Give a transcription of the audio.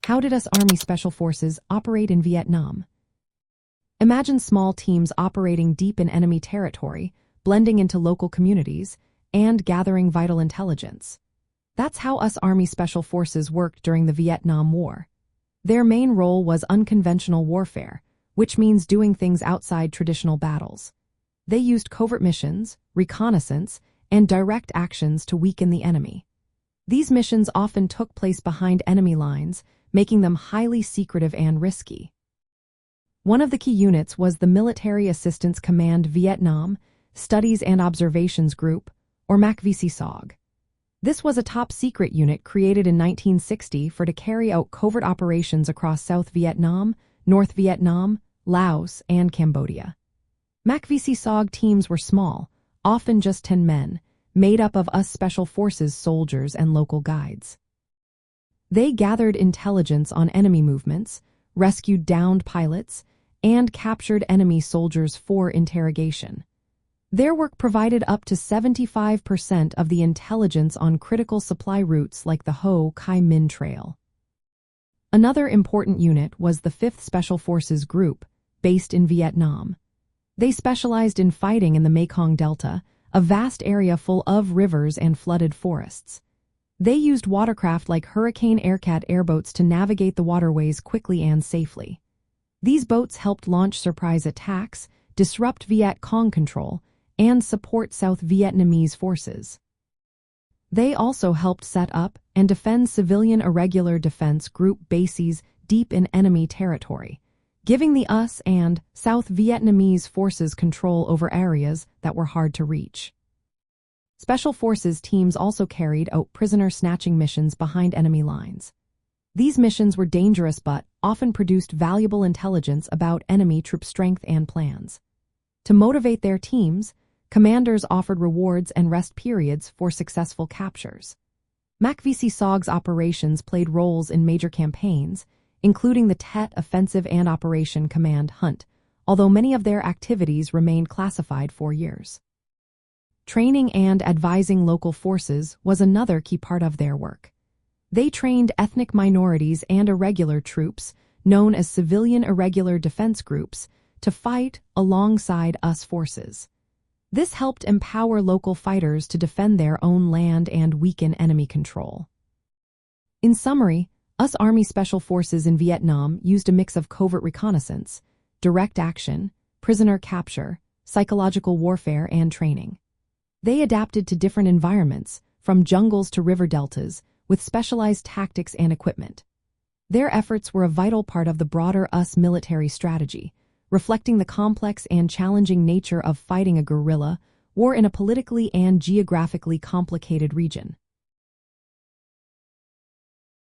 How did US Army Special Forces operate in Vietnam? Imagine small teams operating deep in enemy territory, blending into local communities, and gathering vital intelligence. That's how US Army Special Forces worked during the Vietnam War. Their main role was unconventional warfare, which means doing things outside traditional battles. They used covert missions, reconnaissance, and direct actions to weaken the enemy. These missions often took place behind enemy lines, making them highly secretive and risky. One of the key units was the Military Assistance Command Vietnam Studies and Observations Group, or MACV-SOG. This was a top-secret unit created in 1960 to carry out covert operations across South Vietnam, North Vietnam, Laos, and Cambodia. MACV-SOG teams were small, often just 10 men, made up of US Special Forces soldiers and local guides. They gathered intelligence on enemy movements, rescued downed pilots, and captured enemy soldiers for interrogation. Their work provided up to 75% of the intelligence on critical supply routes like the Ho Chi Minh Trail. Another important unit was the 5th Special Forces Group, based in Vietnam. They specialized in fighting in the Mekong Delta, a vast area full of rivers and flooded forests. They used watercraft like Hurricane Aircat airboats to navigate the waterways quickly and safely. These boats helped launch surprise attacks, disrupt Viet Cong control, and support South Vietnamese forces. They also helped set up and defend civilian irregular defense group bases deep in enemy territory, giving the US and South Vietnamese forces control over areas that were hard to reach. Special Forces teams also carried out prisoner snatching missions behind enemy lines. These missions were dangerous but often produced valuable intelligence about enemy troop strength and plans. To motivate their teams, commanders offered rewards and rest periods for successful captures. MACV-SOG's operations played roles in major campaigns, including the Tet Offensive and Operation Command Hunt, although many of their activities remained classified for years. Training and advising local forces was another key part of their work. They trained ethnic minorities and irregular troops, known as civilian irregular defense groups, to fight alongside US forces. This helped empower local fighters to defend their own land and weaken enemy control. In summary, US Army Special Forces in Vietnam used a mix of covert reconnaissance, direct action, prisoner capture, psychological warfare, and training. They adapted to different environments, from jungles to river deltas, with specialized tactics and equipment. Their efforts were a vital part of the broader US military strategy, reflecting the complex and challenging nature of fighting a guerrilla war in a politically and geographically complicated region.